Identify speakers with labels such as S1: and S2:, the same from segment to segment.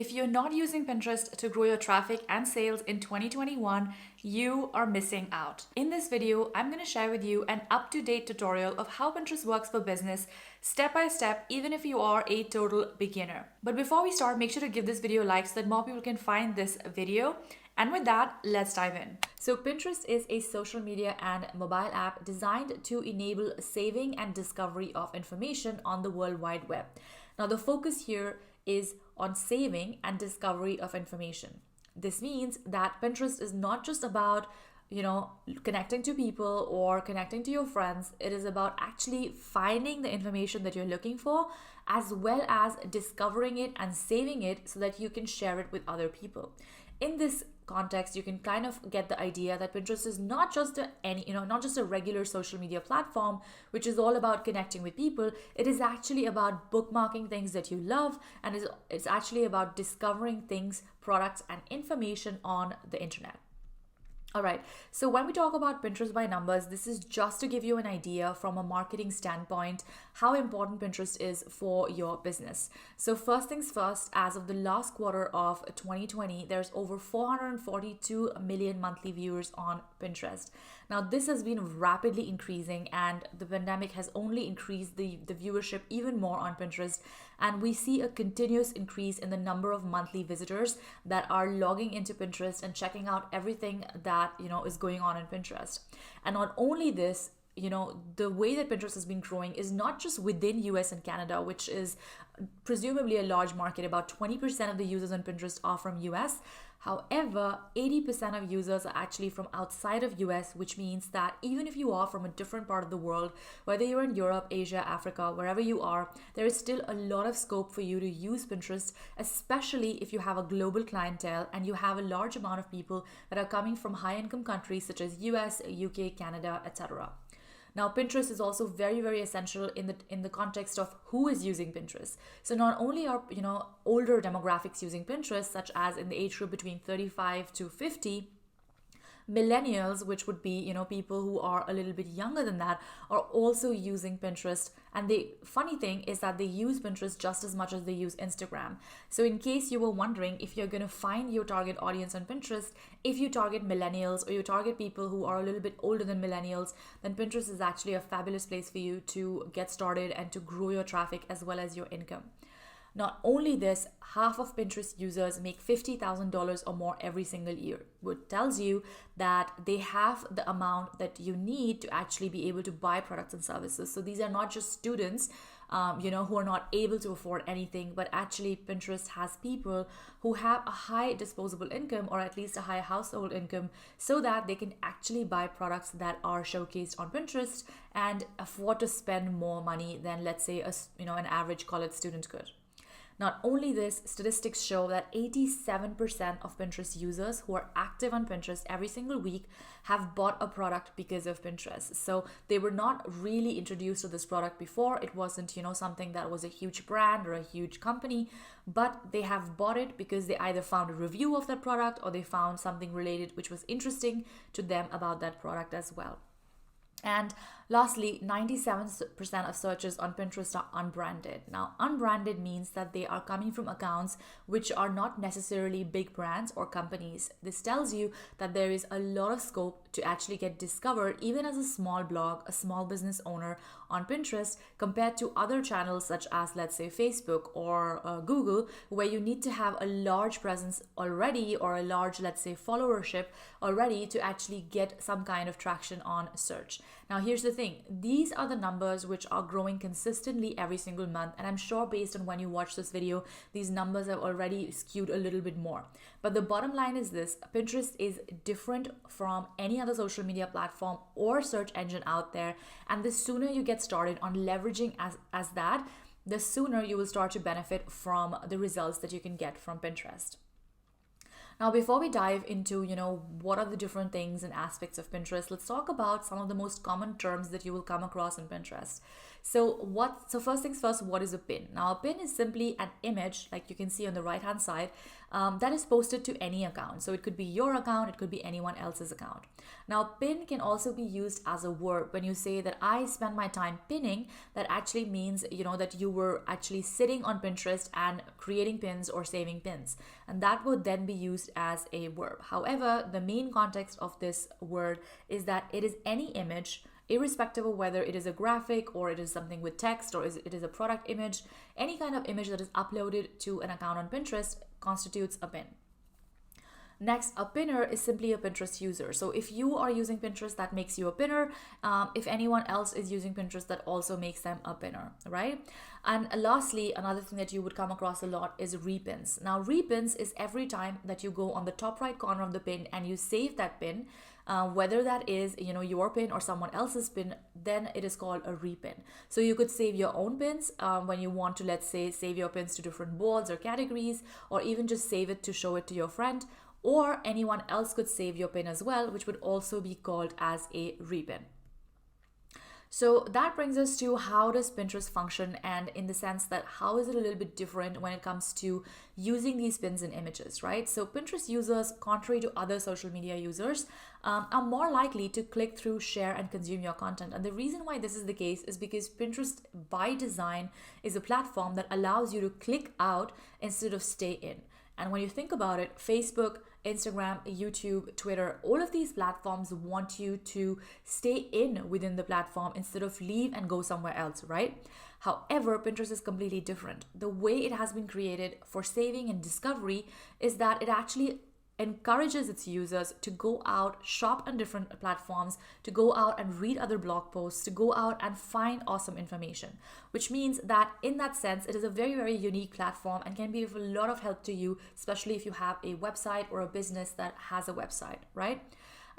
S1: If you're not using Pinterest to grow your traffic and sales in 2021, you are missing out. In this video, I'm going to share with you an up-to-date tutorial of how Pinterest works for business, step by step, even if you are a total beginner. But before we start, make sure to give this video a like so that more people can find this video. And with that, let's dive in. So Pinterest is a social media and mobile app designed to enable saving and discovery of information on the World Wide Web. Now, the focus here is on saving and discovery of information. This means that Pinterest is not just about, connecting to people or connecting to your friends. It is about actually finding the information that you're looking for, as well as discovering it and saving it so that you can share it with other people. In this context, you can kind of get the idea that Pinterest is not just a regular social media platform, which is all about connecting with people. It is actually about bookmarking things that you love, and it's actually about discovering things, products, and information on the internet. All right, so when we talk about Pinterest by numbers, this is just to give you an idea from a marketing standpoint how important Pinterest is for your business. So first things first, as of the last quarter of 2020, there's over 442 million monthly viewers on Pinterest. Now, this has been rapidly increasing, and the pandemic has only increased the viewership even more on Pinterest. And we see a continuous increase in the number of monthly visitors that are logging into Pinterest and checking out everything that is going on in Pinterest. And not only this, the way that Pinterest has been growing is not just within US and Canada, which is presumably a large market. About 20% of the users on Pinterest are from US. However, 80% of users are actually from outside of US, which means that even if you are from a different part of the world, whether you're in Europe, Asia, Africa, wherever you are, there is still a lot of scope for you to use Pinterest, especially if you have a global clientele and you have a large amount of people that are coming from high-income countries such as US, UK, Canada, etc. Now, Pinterest is also very, very essential in the context of who is using Pinterest. So not only are older demographics using Pinterest, such as in the age group between 35 to 50, millennials, which would be people who are a little bit younger than that, are also using Pinterest. And the funny thing is that they use Pinterest just as much as they use Instagram. So in case you were wondering if you're going to find your target audience on Pinterest, if you target millennials or you target people who are a little bit older than millennials, then Pinterest is actually a fabulous place for you to get started and to grow your traffic as well as your income. Not only this, half of Pinterest users make $50,000 or more every single year, which tells you that they have the amount that you need to actually be able to buy products and services. So these are not just students, who are not able to afford anything, but actually Pinterest has people who have a high disposable income or at least a high household income so that they can actually buy products that are showcased on Pinterest and afford to spend more money than, let's say, an average college student could. Not only this, statistics show that 87% of Pinterest users who are active on Pinterest every single week have bought a product because of Pinterest. So they were not really introduced to this product before. It wasn't, something that was a huge brand or a huge company, but they have bought it because they either found a review of that product or they found something related which was interesting to them about that product as well. And lastly, 97% of searches on Pinterest are unbranded. Now, unbranded means that they are coming from accounts which are not necessarily big brands or companies. This tells you that there is a lot of scope to actually get discovered, even as a small blog, a small business owner on Pinterest, compared to other channels such as, let's say, Facebook or Google, where you need to have a large presence already or a large, let's say, followership already to actually get some kind of traction on search. Now, here's the thing. These are the numbers which are growing consistently every single month. And I'm sure based on when you watch this video, these numbers have already skewed a little bit more. But the bottom line is this: Pinterest is different from any other social media platform or search engine out there. And the sooner you get started on leveraging as that, the sooner you will start to benefit from the results that you can get from Pinterest. Now, before we dive into, what are the different things and aspects of Pinterest, let's talk about some of the most common terms that you will come across in Pinterest. So first things first, what is a pin? Now, a pin is simply an image, like you can see on the right hand side, that is posted to any account. So it could be your account, it could be anyone else's account. Now, pin can also be used as a verb. When you say that I spend my time pinning, that actually means, that you were actually sitting on Pinterest and creating pins or saving pins. And that would then be used as a verb. However, the main context of this word is that it is any image, irrespective of whether it is a graphic or it is something with text or it is a product image. Any kind of image that is uploaded to an account on Pinterest constitutes a pin. Next, a pinner is simply a Pinterest user. So if you are using Pinterest, that makes you a pinner. If anyone else is using Pinterest, that also makes them a pinner, right? And lastly, another thing that you would come across a lot is repins. Now, repins is every time that you go on the top right corner of the pin and you save that pin, whether that is your pin or someone else's pin, then it is called a repin. So you could save your own pins when you want to, let's say, save your pins to different boards or categories, or even just save it to show it to your friend, or anyone else could save your pin as well, which would also be called as a repin. So that brings us to how does Pinterest function, and in the sense that how is it a little bit different when it comes to using these pins in images, right? So Pinterest users, contrary to other social media users, are more likely to click through, share, and consume your content. And the reason why this is the case is because Pinterest by design is a platform that allows you to click out instead of stay in. And when you think about it, Facebook, Instagram, YouTube, Twitter, all of these platforms want you to stay in within the platform instead of leave and go somewhere else, right? However, Pinterest is completely different. The way it has been created for saving and discovery is that it actually encourages its users to go out, shop on different platforms, to go out and read other blog posts, to go out and find awesome information, which means that in that sense, it is a very, very unique platform and can be of a lot of help to you, especially if you have a website or a business that has a website, right?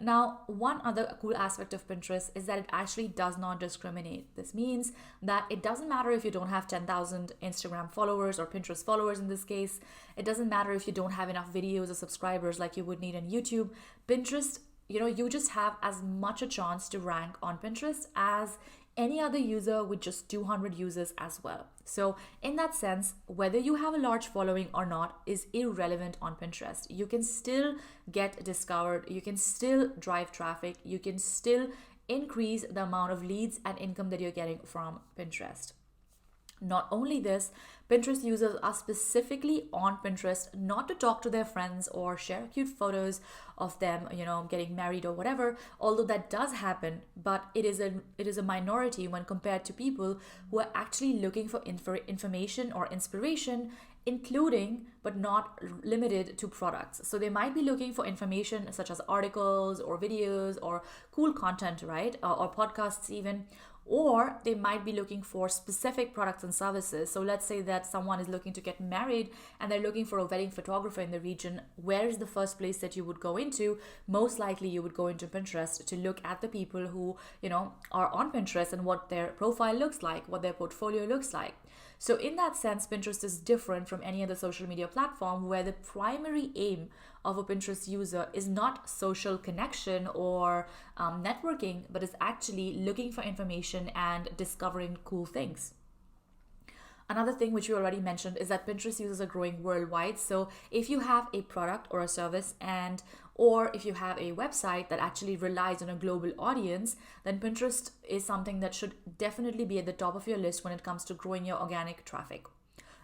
S1: Now, one other cool aspect of Pinterest is that it actually does not discriminate. This means that it doesn't matter if you don't have 10,000 Instagram followers or Pinterest followers in this case. It doesn't matter if you don't have enough videos or subscribers like you would need on YouTube. Pinterest, you just have as much a chance to rank on Pinterest as any other user with just 200 users as well. So in that sense, whether you have a large following or not is irrelevant on Pinterest. You can still get discovered, you can still drive traffic, you can still increase the amount of leads and income that you're getting from Pinterest. Not only this, Pinterest users are specifically on Pinterest not to talk to their friends or share cute photos of them, getting married or whatever, although that does happen, but it is a minority when compared to people who are actually looking for information or inspiration, including but not limited to products. So they might be looking for information such as articles or videos or cool content, right? Or podcasts even. Or they might be looking for specific products and services. So let's say that someone is looking to get married and they're looking for a wedding photographer in the region. Where is the first place that you would go into? Most likely you would go into Pinterest to look at the people who, are on Pinterest and what their profile looks like, what their portfolio looks like. So in that sense, Pinterest is different from any other social media platform where the primary aim of a Pinterest user is not social connection or networking, but is actually looking for information and discovering cool things. Another thing which we already mentioned is that Pinterest users are growing worldwide. So if you have a product or a service or if you have a website that actually relies on a global audience, then Pinterest is something that should definitely be at the top of your list when it comes to growing your organic traffic.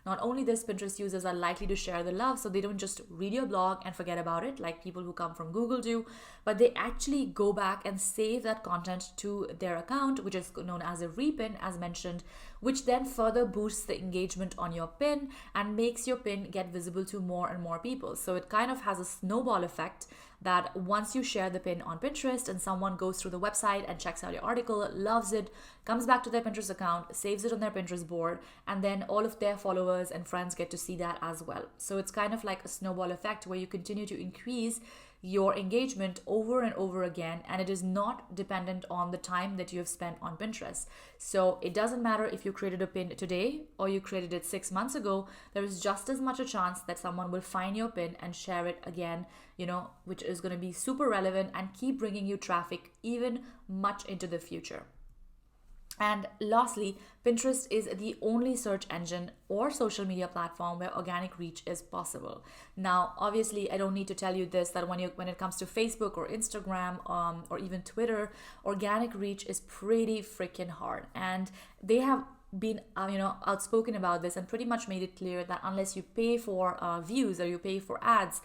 S1: Not only this, Pinterest users are likely to share the love, so they don't just read your blog and forget about it like people who come from Google do, but they actually go back and save that content to their account, which is known as a repin, as mentioned, which then further boosts the engagement on your pin and makes your pin get visible to more and more people. So it kind of has a snowball effect that once you share the pin on Pinterest and someone goes through the website and checks out your article, loves it, comes back to their Pinterest account, saves it on their Pinterest board, and then all of their followers and friends get to see that as well. So it's kind of like a snowball effect where you continue to increase your engagement over and over again, and it is not dependent on the time that you have spent on Pinterest. So it doesn't matter if you created a pin today or you created it 6 months ago, there is just as much a chance that someone will find your pin and share it again, which is going to be super relevant and keep bringing you traffic even much into the future. And lastly, Pinterest is the only search engine or social media platform where organic reach is possible. Now, obviously, I don't need to tell you this that when it comes to Facebook or Instagram or even Twitter, organic reach is pretty freaking hard, and they have been outspoken about this and pretty much made it clear that unless you pay for views or you pay for ads,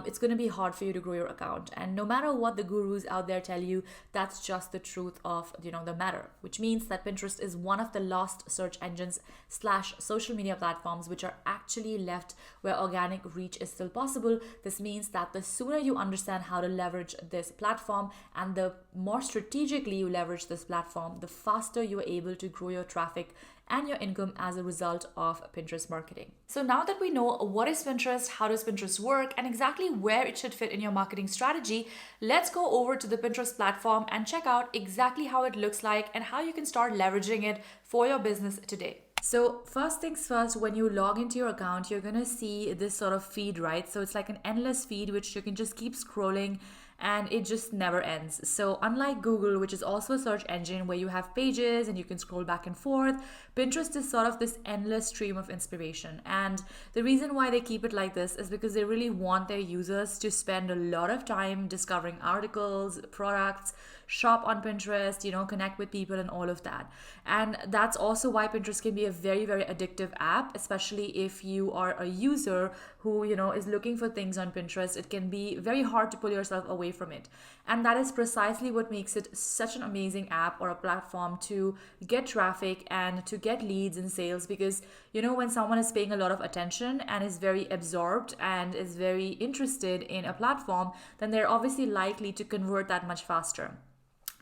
S1: it's going to be hard for you to grow your account. And no matter what the gurus out there tell you, that's just the truth of the matter, which means that Pinterest is one of the last search engines slash social media platforms which are actually left where organic reach is still possible. This means that the sooner you understand how to leverage this platform and the more strategically you leverage this platform, the faster you're able to grow your traffic and your income as a result of Pinterest marketing. So now that we know what is Pinterest, how does Pinterest work, and exactly where it should fit in your marketing strategy, let's go over to the Pinterest platform and check out exactly how it looks like and how you can start leveraging it for your business today. So first things first, when you log into your account, you're gonna see this sort of feed, right? So it's like an endless feed which you can just keep scrolling and it just never ends. So unlike Google, which is also a search engine where you have pages and you can scroll back and forth, Pinterest is sort of this endless stream of inspiration. And the reason why they keep it like this is because they really want their users to spend a lot of time discovering articles, products, shop on Pinterest, connect with people and all of that. And that's also why Pinterest can be a very, very addictive app, especially if you are a user who, is looking for things on Pinterest. It can be very hard to pull yourself away from it. And that is precisely what makes it such an amazing app or a platform to get traffic and to get leads and sales, because, when someone is paying a lot of attention and is very absorbed and is very interested in a platform, then they're obviously likely to convert that much faster.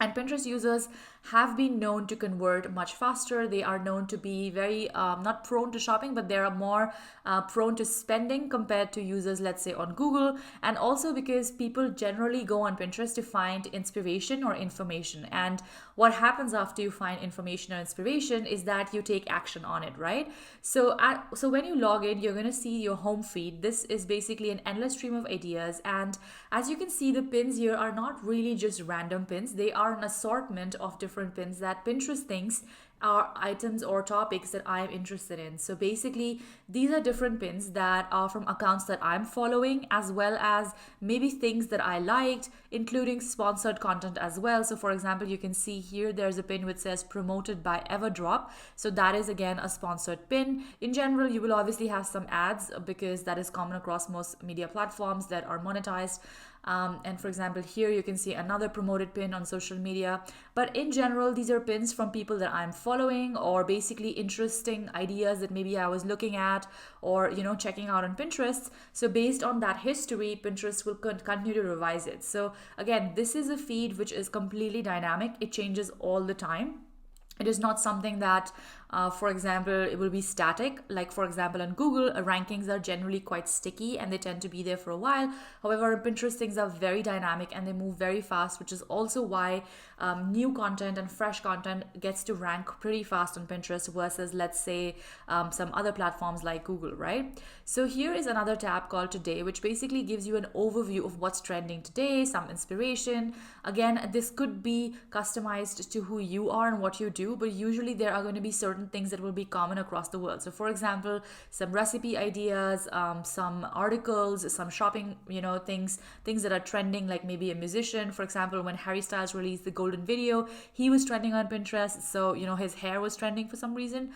S1: And Pinterest users have been known to convert much faster. They are known to be very not prone to shopping, but they are more prone to spending compared to users, let's say, on Google. And also because people generally go on Pinterest to find inspiration or information. And what happens after you find information or inspiration is that you take action on it, right? So when you log in, you're going to see your home feed. This is basically an endless stream of ideas. And as you can see, the pins here are not really just random pins. They are an assortment of different pins that Pinterest thinks are items or topics that I'm interested in. So basically, these are different pins that are from accounts that I'm following, as well as maybe things that I liked, including sponsored content as well. So for example, you can see here there's a pin which says promoted by Everdrop. So that is again a sponsored pin. In general, you will obviously have some ads because that is common across most media platforms that are monetized. And for example, here you can see another promoted pin on social media. But in general, these are pins from people that I'm following, or basically interesting ideas that maybe I was looking at or, checking out on Pinterest. So based on that history, Pinterest will continue to revise it. So again, this is a feed which is completely dynamic. It changes all the time. It is not something that, for example, it will be static. Like, for example, on Google, rankings are generally quite sticky and they tend to be there for a while. However, on Pinterest, things are very dynamic and they move very fast, which is also why new content and fresh content gets to rank pretty fast on Pinterest versus, let's say, some other platforms like Google, right? So here is another tab called Today, which basically gives you an overview of what's trending today, some inspiration. Again, this could be customized to who you are and what you do, but usually there are going to be certain things that will be common across the world. So for example, some recipe ideas, some articles, some shopping, things that are trending, like maybe a musician. For example, when Harry Styles released the Golden Video, he was trending on Pinterest. So, his hair was trending for some reason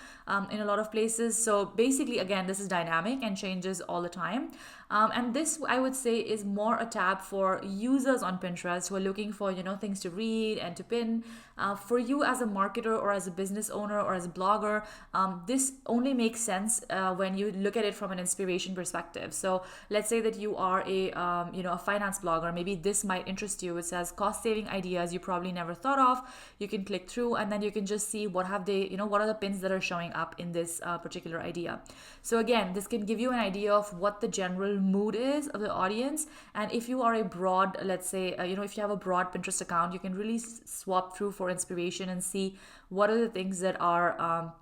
S1: in a lot of places. So basically, again, this is dynamic and changes all the time. And this, I would say, is more a tab for users on Pinterest who are looking for, things to read and to pin. For you as a marketer or as a business owner or as a blogger, this only makes sense when you look at it from an inspiration perspective. So let's say that you are a finance blogger. Maybe this might interest you. It says cost-saving ideas you probably never thought of. You can click through and then you can just see what are the pins that are showing up in this particular idea. So again, this can give you an idea of what the general mood is of the audience. And if you are a broad, let's say, if you have a broad Pinterest account, you can really swap through for inspiration and see what are the things that are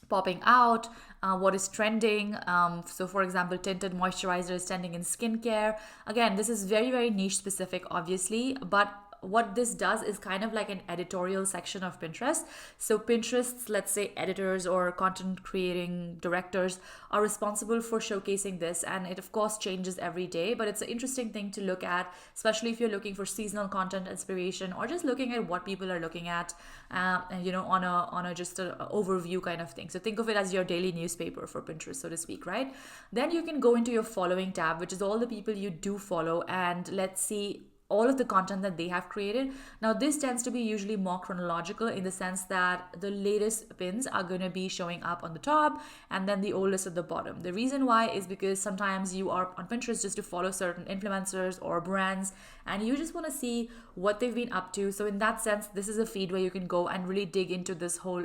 S1: popping out, what is trending. So for example, tinted moisturizer is trending in skincare. Again, this is very, very niche specific, obviously, but what this does is kind of like an editorial section of Pinterest. So Pinterest's, let's say, editors or content creating directors are responsible for showcasing this, and it of course changes every day, but it's an interesting thing to look at, especially if you're looking for seasonal content inspiration or just looking at what people are looking at, and on a just a overview kind of thing. So think of it as your daily newspaper for Pinterest, so to speak, right? Then you can go into your following tab, which is all the people you do follow, and let's see all of the content that they have created. Now this tends to be usually more chronological in the sense that the latest pins are going to be showing up on the top and then the oldest at the bottom. The reason why is because sometimes you are on Pinterest just to follow certain influencers or brands and you just want to see what they've been up to. So in that sense, this is a feed where you can go and really dig into this whole,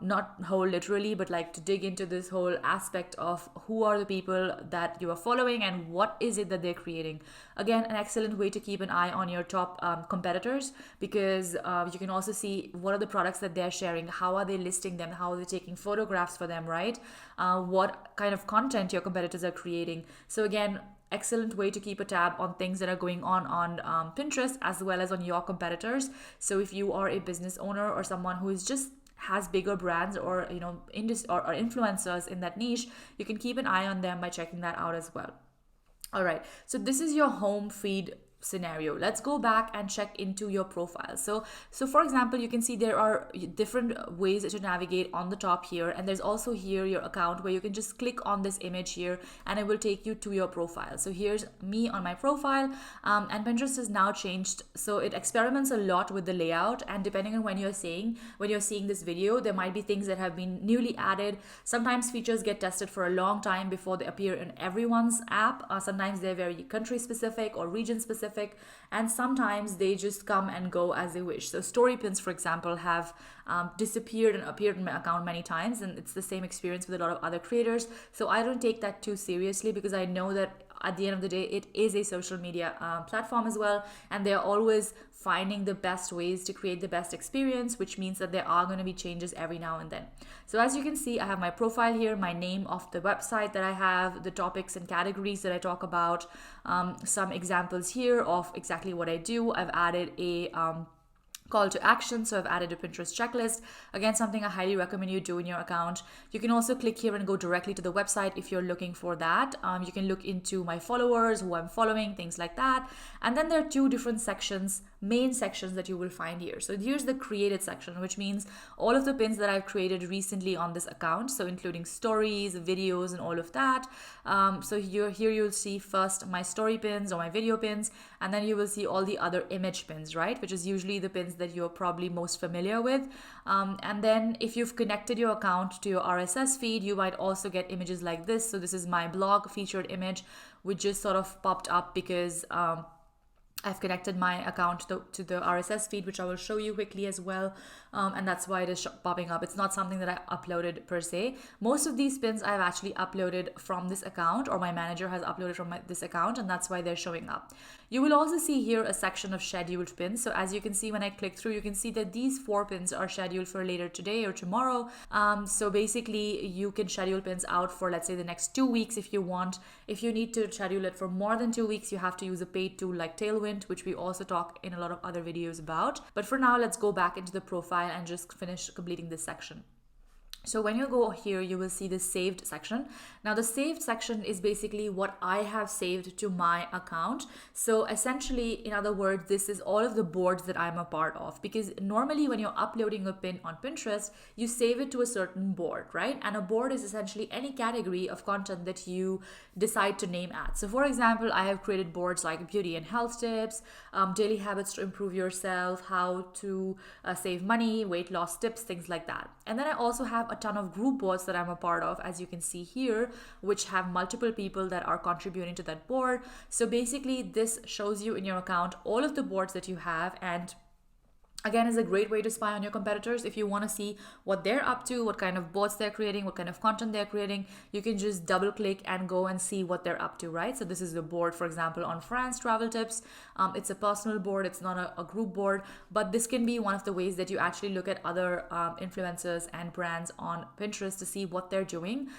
S1: not whole literally, but like to dig into this whole aspect of who are the people that you are following and what is it that they're creating. Again, an excellent way to keep an eye on your top competitors, because you can also see what are the products that they're sharing, how are they listing them, how are they taking photographs for them, right? What kind of content your competitors are creating. So again, excellent way to keep a tab on things that are going on Pinterest as well as on your competitors. So if you are a business owner or someone who is just has bigger brands or or influencers in that niche, you can keep an eye on them by checking that out as well. All right, so this is your home feed scenario. Let's go back and check into your profile. So for example, you can see there are different ways to navigate on the top here, and there's also here your account where you can just click on this image here and it will take you to your profile. So here's me on my profile, and Pinterest has now changed, so it experiments a lot with the layout, and depending on when you're seeing this video, there might be things that have been newly added. Sometimes features get tested for a long time before they appear in everyone's app. Sometimes they're very country specific or region specific, and sometimes they just come and go as they wish. So story pins, for example, have disappeared and appeared in my account many times, and it's the same experience with a lot of other creators. So I don't take that too seriously, because I know that at the end of the day, it is a social media platform as well, and they're always finding the best ways to create the best experience, which means that there are going to be changes every now and then. So as you can see, I have my profile here, my name of the website that I have, the topics and categories that I talk about, some examples here of exactly what I do. I've added a call to action, so I've added a Pinterest checklist. Again, something I highly recommend you do in your account. You can also click here and go directly to the website if you're looking for that. You can look into my followers, who I'm following, things like that. And then there are two different sections, main sections, that you will find here. So here's the created section, which means all of the pins that I've created recently on this account, so including stories, videos, and all of that. So here you'll see first my story pins or my video pins, and then you will see all the other image pins, right, which is usually the pins that you're probably most familiar with. And then if you've connected your account to your RSS feed, you might also get images like this. So this is my blog featured image, which just sort of popped up because I've connected my account to the RSS feed, which I will show you quickly as well. And that's why it is popping up. It's not something that I uploaded per se. Most of these pins I've actually uploaded from this account, or my manager has uploaded from this account, and that's why they're showing up. You will also see here a section of scheduled pins. So as you can see, when I click through, you can see that these 4 pins are scheduled for later today or tomorrow. So basically you can schedule pins out for, let's say, the next 2 weeks if you want. If you need to schedule it for more than 2 weeks, you have to use a paid tool like Tailwind, which we also talk in a lot of other videos about. But for now, let's go back into the profile and just finish completing this section. So when you go here, you will see the saved section. Now the saved section is basically what I have saved to my account. So essentially, in other words, this is all of the boards that I'm a part of, because normally when you're uploading a pin on Pinterest, you save it to a certain board, right? And a board is essentially any category of content that you decide to name at. So for example, I have created boards like beauty and health tips, daily habits to improve yourself, how to save money, weight loss tips, things like that. And then I also have a ton of group boards that I'm a part of, as you can see here, which have multiple people that are contributing to that board. So basically this shows you in your account all of the boards that you have, and again, is a great way to spy on your competitors. If you want to see what they're up to, what kind of boards they're creating, what kind of content they're creating, you can just double click and go and see what they're up to, right? So this is the board, for example, on France travel tips. It's a personal board, it's not a group board, but this can be one of the ways that you actually look at other influencers and brands on Pinterest to see what they're doing.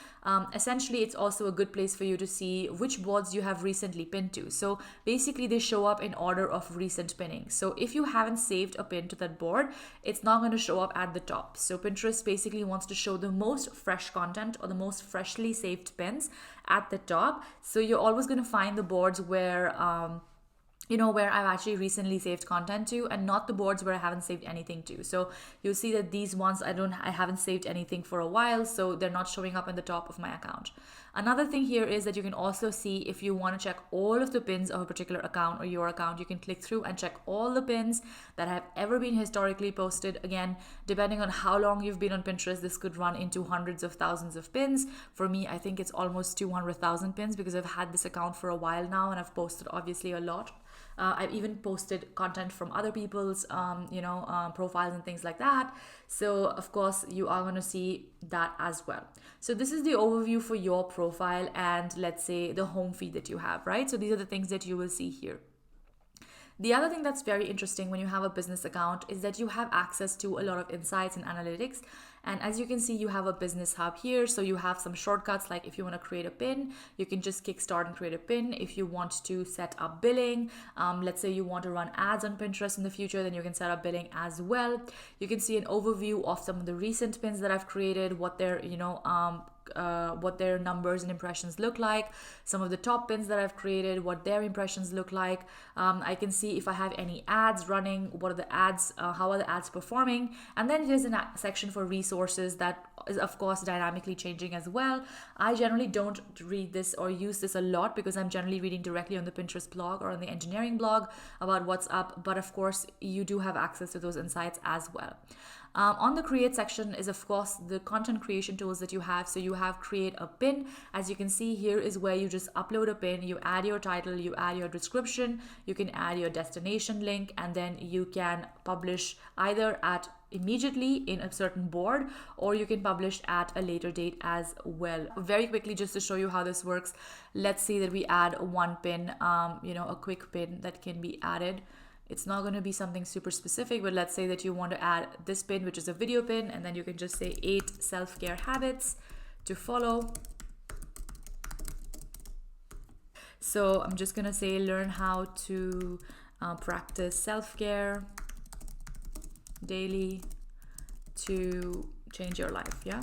S1: Essentially, it's also a good place for you to see which boards you have recently pinned to. So basically, they show up in order of recent pinning. So if you haven't saved a pin to that board, it's not going to show up at the top. So Pinterest basically wants to show the most fresh content or the most freshly saved pins at the top. So you're always going to find the boards where where I've actually recently saved content to, and not the boards where I haven't saved anything to. So you'll see that these ones I haven't saved anything for a while, so they're not showing up in the top of my account. Another thing here is that you can also see, if you want to check all of the pins of a particular account or your account, you can click through and check all the pins that have ever been historically posted. Again, depending on how long you've been on Pinterest, this could run into hundreds of thousands of pins. For me, I think it's almost 200,000 pins, because I've had this account for a while now and I've posted obviously a lot. I've even posted content from other people's, profiles and things like that. So of course, you are going to see that as well. So this is the overview for your profile and, let's say, the home feed that you have, right? So these are the things that you will see here. The other thing that's very interesting when you have a business account is that you have access to a lot of insights and analytics. And as you can see, you have a business hub here. So you have some shortcuts, like if you want to create a pin, you can just kickstart and create a pin. If you want to set up billing, let's say you want to run ads on Pinterest in the future, then you can set up billing as well. You can see an overview of some of the recent pins that I've created, what they're, what their numbers and impressions look like, some of the top pins that I've created, what their impressions look like. I can see if I have any ads running, what are the ads, how are the ads performing, and then there's a section for resources that is of course dynamically changing as well. I generally don't read this or use this a lot because I'm generally reading directly on the Pinterest blog or on the engineering blog about what's up, but of course you do have access to those insights as well. On the create section is of course the content creation tools that you have. So you have create a pin. As you can see, here is where you just upload a pin, you add your title, you add your description, you can add your destination link, and then you can publish either at immediately in a certain board, or you can publish at a later date as well. Very quickly, just to show you how this works, let's say that we add one pin, a quick pin that can be added. It's not going to be something super specific, but let's say that you want to add this pin, which is a video pin, and then you can just say 8 self-care habits to follow. So I'm just going to say learn how to practice self-care daily to change your life. Yeah.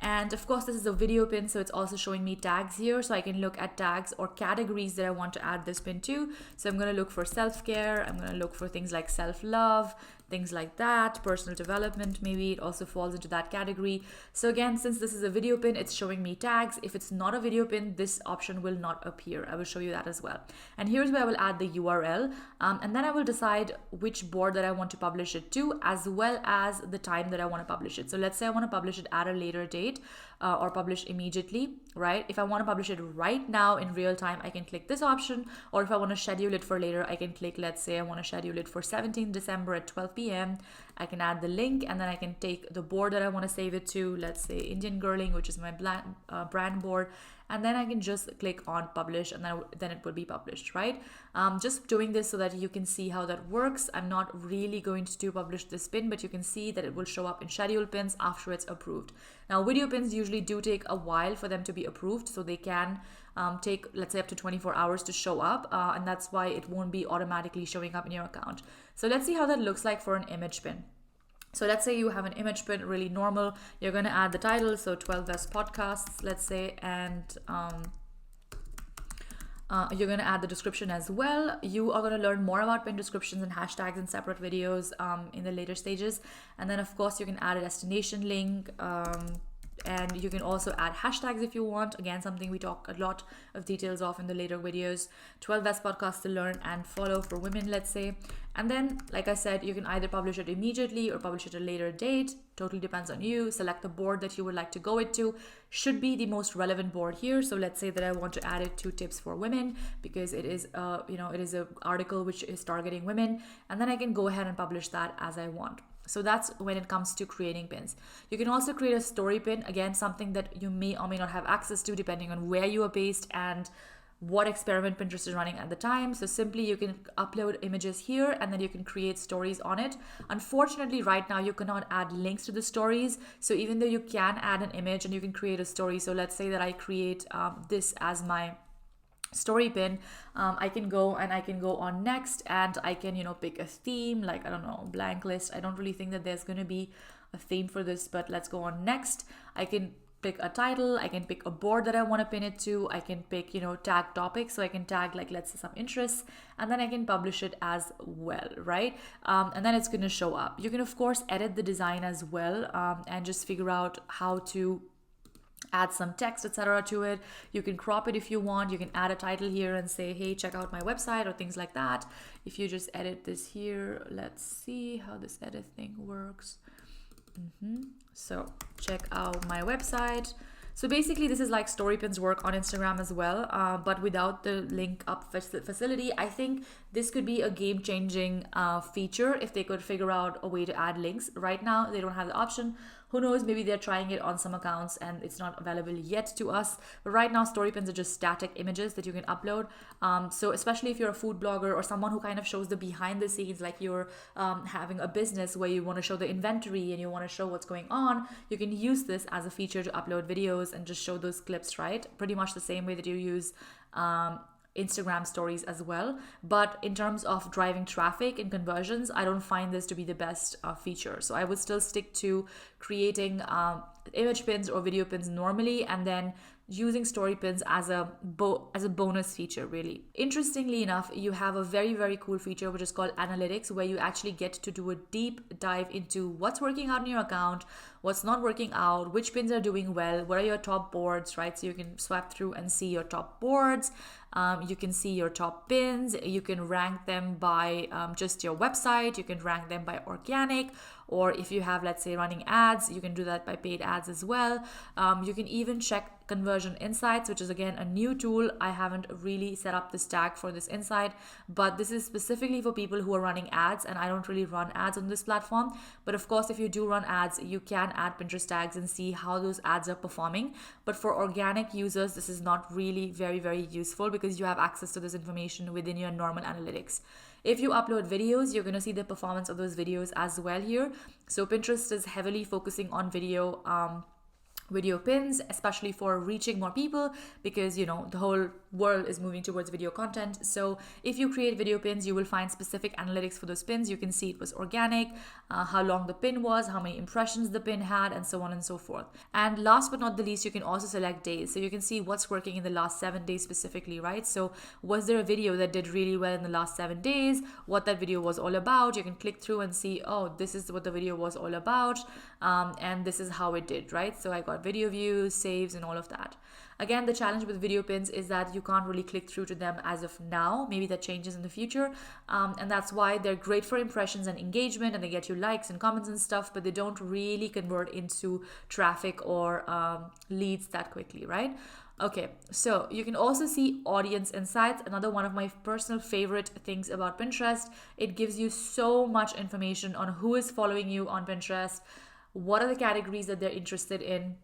S1: And of course, this is a video pin, so it's also showing me tags here. So I can look at tags or categories that I want to add this pin to. So I'm going to look for self-care. I'm going to look for things like self-love, things like that, personal development, maybe it also falls into that category. So again, since this is a video pin, it's showing me tags. If it's not a video pin, this option will not appear. I will show you that as well. And here's where I will add the URL, and then I will decide which board that I want to publish it to, as well as the time that I want to publish it. So let's say I want to publish it at a later date, or publish immediately, right? If I want to publish it right now in real time, I can click this option, or if I want to schedule it for later, I can click, let's say I want to schedule it for 17th December at 12 p.m. I can add the link, and then I can take the board that I want to save it to, let's say Indian Girling, which is my brand board, and then I can just click on publish, and then it will be published, right? Just doing this so that you can see how that works. I'm not really going to publish this pin, but you can see that it will show up in schedule pins after it's approved. Now, video pins usually do take a while for them to be approved, so they can take, let's say, up to 24 hours to show up, and that's why it won't be automatically showing up in your account. So let's see how that looks like for an image pin. So let's say you have an image pin, really normal. You're going to add the title, so 12 Best Podcasts, let's say, and you're going to add the description as well. You are going to learn more about pin descriptions and hashtags in separate videos in the later stages. And then, of course, you can add a destination link, and you can also add hashtags if you want. Again, something we talk a lot of details of in the later videos. 12 best podcasts to learn and follow for women, let's say. And then, like I said, you can either publish it immediately or publish it at a later date. Totally depends on you. Select the board that you would like to go it to. Should be the most relevant board here. So let's say that I want to add it to tips for women, because it is it is an article which is targeting women, and then I can go ahead and publish that as I want. So that's when it comes to creating pins. You can also create a story pin, again, something that you may or may not have access to depending on where you are based and what experiment Pinterest is running at the time. So simply you can upload images here and then you can create stories on it. Unfortunately, right now you cannot add links to the stories. So even though you can add an image and you can create a story. So let's say that I create this as my story pin. I can go on next and I can, pick a theme, like, I don't know, blank list. I don't really think that there's going to be a theme for this, but let's go on next. I can pick a title, I can pick a board that I want to pin it to, I can pick, tag topics. So I can tag, like, let's say some interests, and then I can publish it as well, right? And then it's going to show up. You can, of course, edit the design as well, and just figure out how to add some text, etc. to it. You can crop it if you want. You can add a title here and say, hey, check out my website, or things like that. If you just edit this here, let's see how this edit thing works. So check out my website. So basically this is like story pins work on Instagram as well, but without the link up facility. I think this could be a game-changing feature if they could figure out a way to add links. Right now they don't have the option. Who knows, maybe they're trying it on some accounts and it's not available yet to us. But right now, story pins are just static images that you can upload. So especially if you're a food blogger or someone who kind of shows the behind the scenes, like you're having a business where you want to show the inventory and you want to show what's going on, you can use this as a feature to upload videos and just show those clips, right? Pretty much the same way that you use Instagram stories as well. But in terms of driving traffic and conversions, I don't find this to be the best feature. So I would still stick to creating image pins or video pins normally, and then using story pins as a bonus feature, really. Interestingly enough, you have a very, very cool feature which is called analytics, where you actually get to do a deep dive into what's working out in your account, what's not working out, which pins are doing well, what are your top boards, right? So you can swipe through and see your top boards. You can see your top pins. You can rank them by just your website. You can rank them by organic, or if you have, let's say, running ads, you can do that by paid ads as well. You can even check conversion insights, which is again a new tool. I haven't really set up this tag for this insight, but this is specifically for people who are running ads, and I don't really run ads on this platform. But of course, if you do run ads, you can add Pinterest tags and see how those ads are performing. But for organic users, this is not really very, very useful because you have access to this information within your normal analytics. If you upload videos, you're going to see the performance of those videos as well here. So Pinterest is heavily focusing on video pins, especially for reaching more people, because the whole world is moving towards video content. So if you create video pins, you will find specific analytics for those pins. You can see it was organic, how long the pin was, how many impressions the pin had, and so on and so forth. And last but not the least, you can also select days. So you can see what's working in the last 7 days specifically, right? So was there a video that did really well in the last 7 days, what that video was all about? You can click through and see, oh, this is what the video was all about, and this is how it did, right? So I got video views, saves, and all of that. Again, the challenge with video pins is that you can't really click through to them as of now. Maybe that changes in the future. And that's why they're great for impressions and engagement, and they get you likes and comments and stuff, but they don't really convert into traffic or leads that quickly, right? Okay, so you can also see audience insights, another one of my personal favorite things about Pinterest. It gives you so much information on who is following you on Pinterest, what are the categories that they're interested in.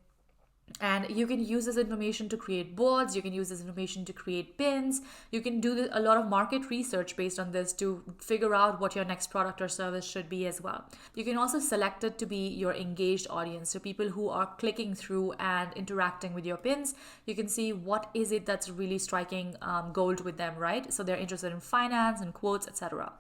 S1: And you can use this information to create boards. You can use this information to create pins. You can do a lot of market research based on this to figure out what your next product or service should be as well. You can also select it to be your engaged audience. So people who are clicking through and interacting with your pins, you can see what is it that's really striking gold with them, right? So they're interested in finance and quotes, etc.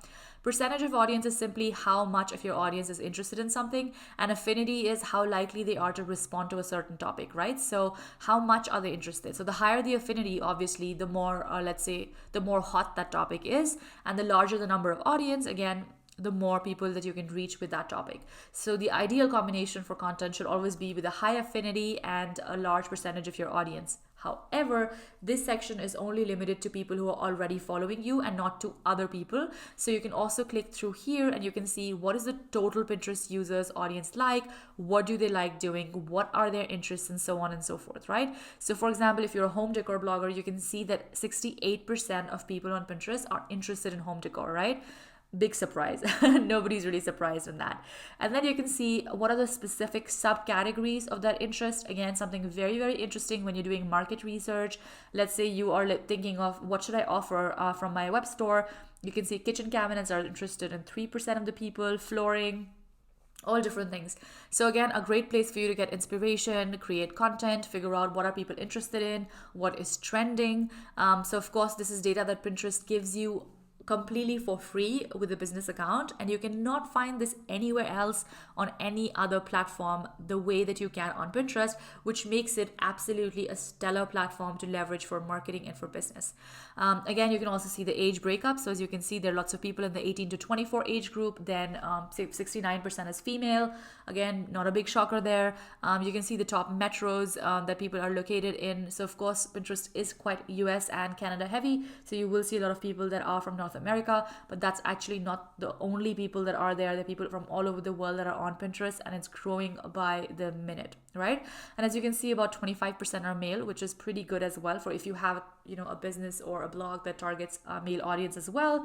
S1: Percentage of audience is simply how much of your audience is interested in something, and affinity is how likely they are to respond to a certain topic, right? So how much are they interested? So the higher the affinity, obviously, the more, let's say, the more hot that topic is, and the larger the number of audience, again, the more people that you can reach with that topic. So the ideal combination for content should always be with a high affinity and a large percentage of your audience. However, this section is only limited to people who are already following you and not to other people. So you can also click through here and you can see what is the total Pinterest users audience like, what do they like doing, what are their interests, and so on and so forth, right? So for example, if you're a home decor blogger, you can see that 68% of people on Pinterest are interested in home decor, right? Big surprise. Nobody's really surprised in that. And then you can see what are the specific subcategories of that interest. Again, something very, very interesting when you're doing market research. Let's say you are thinking of what should I offer from my web store. You can see kitchen cabinets are interested in 3% of the people, flooring, all different things. So again, a great place for you to get inspiration, create content, figure out what are people interested in, what is trending. So of course, this is data that Pinterest gives you completely for free with a business account, and you cannot find this anywhere else on any other platform the way that you can on Pinterest, which makes it absolutely a stellar platform to leverage for marketing and for business. Again, you can also see the age breakup. So as you can see, there are lots of people in the 18 to 24 age group. Then 69% is female. Again, not a big shocker there. You can see the top metros that people are located in. So of course, Pinterest is quite US and Canada heavy. So you will see a lot of people that are from North America, but that's actually not the only people that are there. There are people from all over the world that are on Pinterest, and it's growing by the minute, right? And as you can see, about 25% are male, which is pretty good as well for if you have, a business or a blog that targets a male audience as well.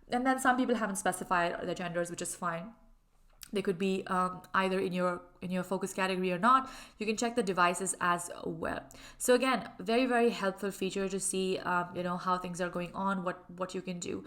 S1: And then some people haven't specified their genders, which is fine. They could be either in your focus category or not. You can check the devices as well. So again, very, very helpful feature to see how things are going on, what you can do.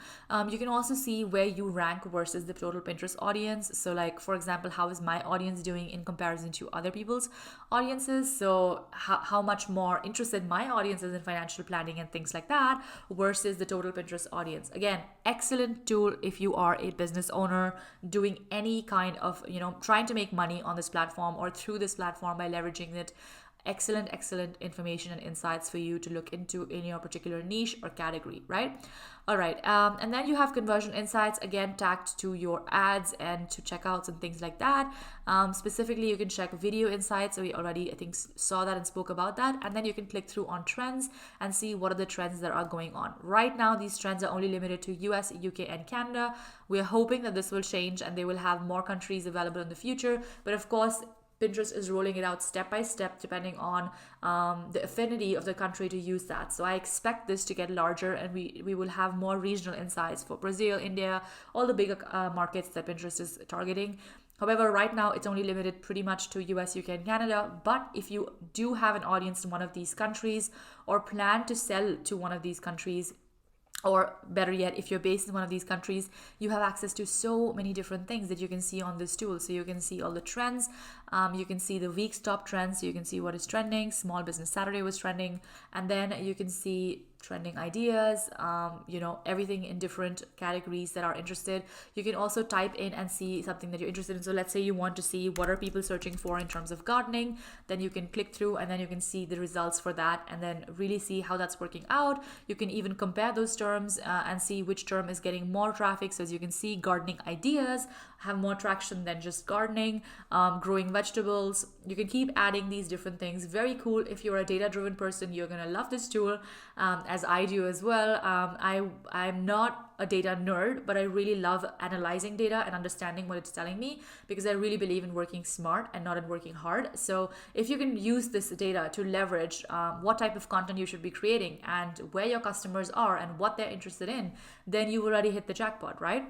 S1: You can also see where you rank versus the total Pinterest audience. So like, for example, how is my audience doing in comparison to other people's audiences? So how much more interested my audience is in financial planning and things like that versus the total Pinterest audience. Again, excellent tool if you are a business owner doing any kind of trying to make money on this platform or through this platform by leveraging it. Excellent information and insights for you to look into in your particular niche or category, right? All right, and then you have conversion insights, again tagged to your ads and to checkouts and things like that. Specifically, you can check video insights. So we already, I think, saw that and spoke about that. And then you can click through on trends and see what are the trends that are going on. Right now, these trends are only limited to US, UK, and Canada. We are hoping that this will change and they will have more countries available in the future. But of course, Pinterest is rolling it out step by step depending on the affinity of the country to use that. So I expect this to get larger and we will have more regional insights for Brazil, India, all the bigger markets that Pinterest is targeting. However, right now it's only limited pretty much to US, UK, and Canada. But if you do have an audience in one of these countries or plan to sell to one of these countries, or better yet, if you're based in one of these countries, you have access to so many different things that you can see on this tool. So you can see all the trends. You can see the week's top trends. So you can see what is trending. Small Business Saturday was trending. And then you can see trending ideas, everything in different categories that are interested. You can also type in and see something that you're interested in. So let's say you want to see what are people searching for in terms of gardening, then you can click through and then you can see the results for that and then really see how that's working out. You can even compare those terms and see which term is getting more traffic. So as you can see, gardening ideas have more traction than just gardening, growing vegetables. You can keep adding these different things. Very cool. If you're a data-driven person, you're going to love this tool, as I do as well. I'm not a data nerd, but I really love analyzing data and understanding what it's telling me because I really believe in working smart and not in working hard. So if you can use this data to leverage what type of content you should be creating and where your customers are and what they're interested in, then you already hit the jackpot, right?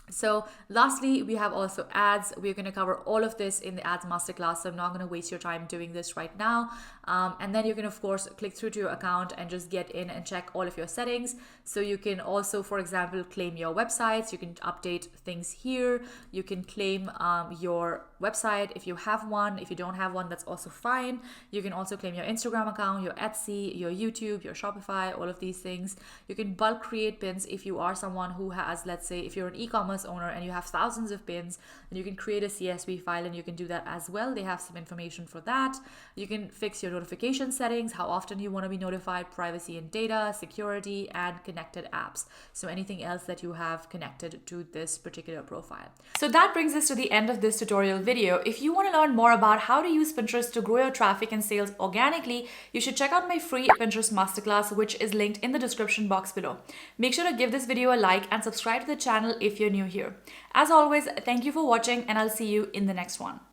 S1: So lastly, we have also ads. We're going to cover all of this in the ads masterclass. So I'm not going to waste your time doing this right now. And then you can, of course, click through to your account and just get in and check all of your settings. So you can also, for example, claim your websites. You can update things here. You can claim your website if you have one. If you don't have one, that's also fine. You can also claim your Instagram account, your Etsy, your YouTube, your Shopify, all of these things. You can bulk create pins if you are someone who has, let's say, if you're an e-commerce owner and you have thousands of pins, then you can create a CSV file and you can do that as well. They have some information for that. You can fix your notification settings, how often you want to be notified, privacy and data, security, and connected apps. So anything else that you have connected to this particular profile. So that brings us to the end of this tutorial video. If you want to learn more about how to use Pinterest to grow your traffic and sales organically, you should check out my free Pinterest masterclass, which is linked in the description box below. Make sure to give this video a like and subscribe to the channel if you're new here. As always, thank you for watching and I'll see you in the next one.